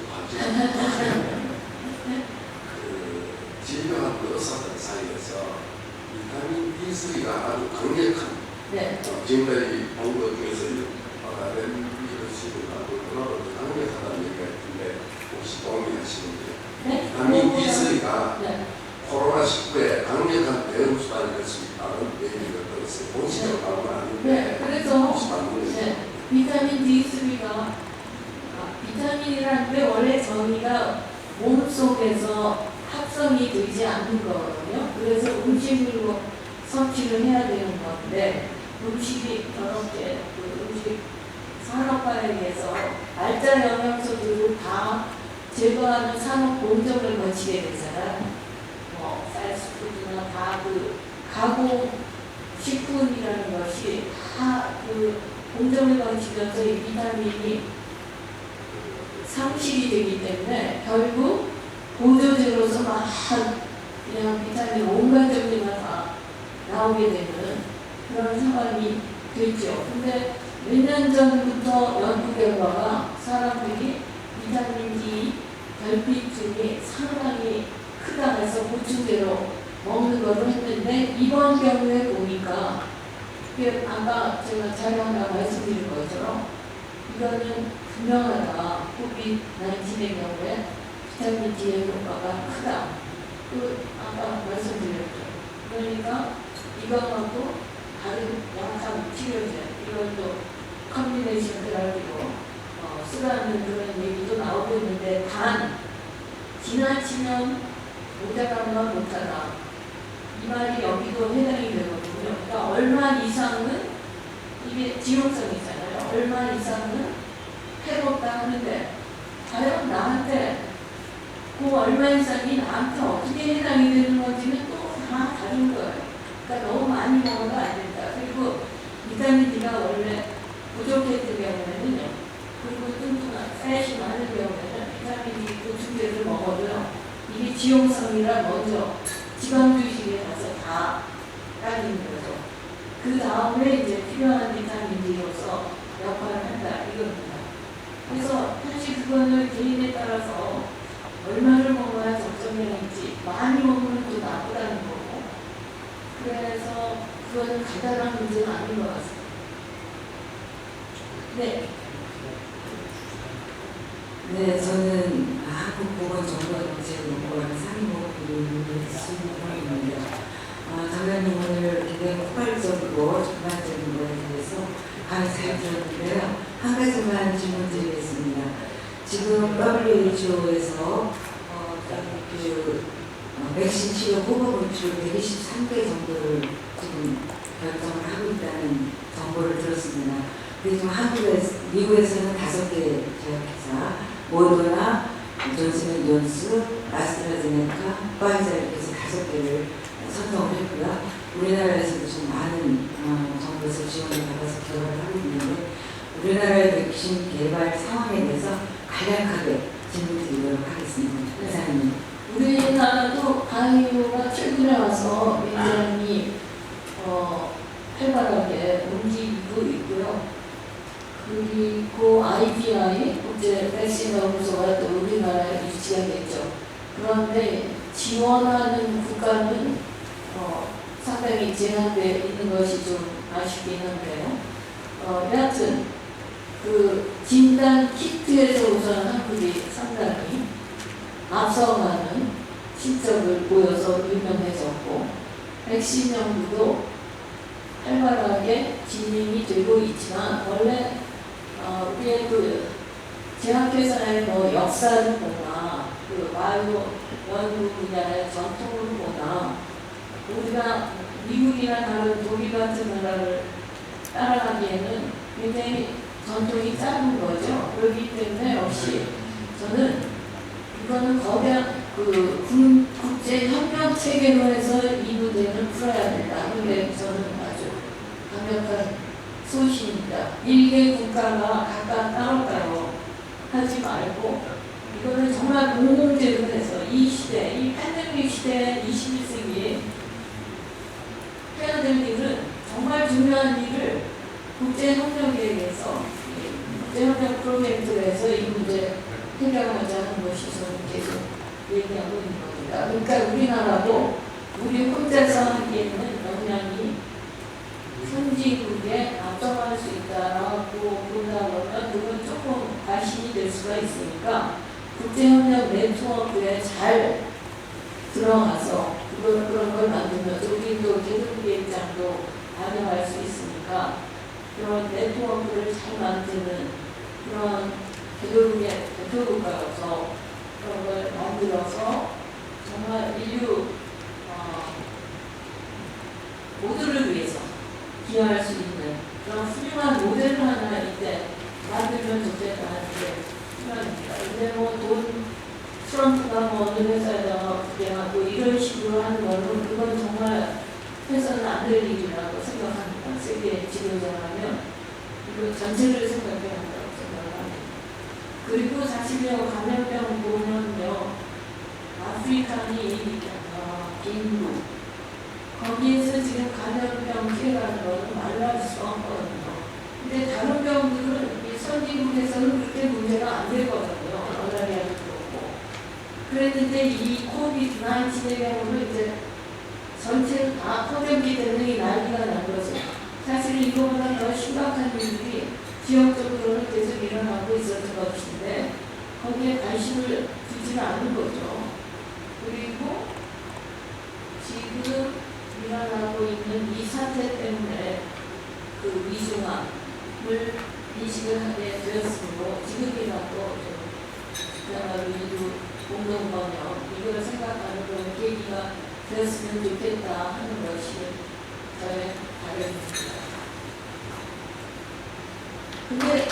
그 질병하고 의사들 사이에서 비타민 D3가 아주 강력한 지금까지 본 것 중에서 렘비르시드하고 그런 강력하다는 얘기가 있는데 혹시 동의하시는지 비타민 D3가 코로나19에 강력한 대응 수단이 될 수 있다는 얘기를 들었어요. 본식으로 나온 건 아닌데 그래서 혹시 맞는지 비타민 D3가 비타민이라는 게 원래 저희가 몸속에서 합성이 되지 않는 거거든요. 그래서 음식으로 섭취를 해야 되는 건데 음식이 저렇게 그 음식 산업화에 의해서 알짜 영양소들을 다 제거하는 산업 공정을 거치게 되잖아요. 뭐 쌀스푸드나 다 그 가공 식품이라는 것이 다 그 공정을 거치면서 이 비타민이 상실이 되기 때문에 결국 보조제로서 막 그냥 비타민 온갖 종류가 다 나오게 되는 그런 상황이 됐죠. 근데 몇 년 전부터 연구 결과가 사람들이 비타민 D 결핍증이 상당히 크다 해서 보충제로 먹는 것을 했는데 이번 경우에 보니까 이게 아까 제가 자료하나 말씀드린 것처럼 이거는 분명하다. 코비드-19의 경우에 비타민 D의 효과가 크다. 그 아까 말씀드렸죠. 그러니까 이거하고 다른 약한 치료제 이것도 컨비네이션 테라피로 쓰라는 그런 얘기도 나오고 있는데 단 지나치면 모자라거나 못하다. 이 말이 여기도 해당이 되거든요. 그러니까 얼마 이상은 이게 지용성이잖아요. 얼마 이상은 해롭다 하는데 과연 나한테 그 얼마 이상이 나한테 어떻게 해당이 되는 건지는 또 다 다른 거예요. 그러니까 너무 많이 먹어도 안 된다. 그리고 비타민 D가 원래 부족했던 경우에는요. 그리고 뚱뚱한 팻이 많은 경우에는 비타민 D 보충제를 먹어도요. 이게 지용성이라 먼저 지방 주식에 가서 다 따지는 거죠. 그 다음에 이제 필요한 비타민 D로서 역할을 한다 이겁니다. 그래서 사실 그거는 개인에 따라서 얼마를 먹어야 적정량인지 많이 먹으면 또 나쁘다는 거고 그래서 그거는 간단한 문제는 아닌 것 같습니다. 네. 네, 저는 한국보건정보정책연구원 상임본부를 수임입니다. 장관님 오늘 굉장히 폭발적이고 전반적인 거에 대해서 감사히 들었는데요. 한 가지만 질문드리겠습니다. 지금 WHO에서 백신 치료 후보 분출 123개 정도를 지금 결정을 하고 있다는 정보를 들었습니다. 근데 지금 미국에서는 5개 제약회사, 모더나, 존슨앤존스, 아스트라제네카, 파이자 이렇게 해서 5개를 선정을 했고요. 우리나라에서도 좀 많은 정부에서 지원을 받아서 개발을 하고 있는데 우리나라의 백신 개발 상황에 대해서 간략하게 질문드리도록 하겠습니다. 회장님. 우리나라도 바이오가 최근에 와서 굉장히 활발하게 움직이고 있고요. 그리고 IPI, 국제 백신 연구소가 또 우리나라에 유치하겠죠. 그런데 지원하는 국가는 상당히 제한되어 있는 것이 좀 아쉽긴 한데요. 여하튼 그 진단 키트에서 우선 한국이 상당히 앞서가는 실적을 보여서 유명해졌고 백신 연구도 활발하게 진행이 되고 있지만 원래 우리의 그 제약회사의 역사를 보나 그 바이오 연구 분야의 전통을 보나 우리가 미국이나 다른 독일 같은 나라를 따라가기에는 굉장히 전통이 짧은 거죠. 그렇기 때문에 역시 저는 이거는 거대한 그 국제 협력 체계로 해서 이 문제는 풀어야 된다. 근데 저는 아주 강력한 소신입니다. 일개 국가가 각각 따로따로 하지 말고 이거는 정말 공공재로 해서 이 시대, 이 팬데믹 시대 21세기에 해야 될 일은 정말 중요한 일을 국제협력에 의해서 국제협력 프로젝트를 해서 이 문제 해결하자는 것이 저는 계속 얘기하고 있는 겁니다. 그러니까 우리나라도 우리 혼자서 하기에는 역량이 선진국에 앞서갈 수 있다라고 본다 그러면 그건 조금 발신이 될 수가 있으니까 국제협력 네트워크에 잘 들어가서 그런 걸 만들면서 우리도 개성의 입장도 반영할 수 있으니까 그런 네트워크를 잘 만드는 그런 개도국의 대표국가로서 그런 걸 만들어서 정말 인류 모두를 위해서 기여할 수 있는 그런 훌륭한 모델을 하나 이때 만들면 좋겠다는 게 생각입니다. 근데 뭐 돈 트럼프가 뭐 어느 회사에다가 어떻게 하고 이런 식으로 하는 거는 그건 정말 해서는 안 될 일이라고 생각합니다. 세계 지도자라면 이거 전체를 생각해야 한다고 생각을 합니다. 그리고 사실요 감염병 보면요 아프리카니 인도 거기에서 지금 감염병 피해가는 거는 말로 할 수 없거든요. 근데 다른 병들은 이 선진국에서는 그렇게 문제가 안 되거든요. 얼라리아도 그렇고. 그랬는데 이 코비드-19의 경우는 이제 전체로 다 퍼져기 때문에 난리가 난 거죠. 사실 이거보다 더 심각한 일들이 지역적으로는 계속 일어나고 있었던 것인데 거기에 관심을 두지는 않는 거죠. 그리고 지금 일어나고 있는 이 사태 때문에 그 위중함을 인식을 하게 되었으므로 지금이라도 좀 그야말로 인류 공동번역 이걸 생각하는 그런 계기가 되었으면 좋겠다 하는 것이 저의 바람입니다. 근데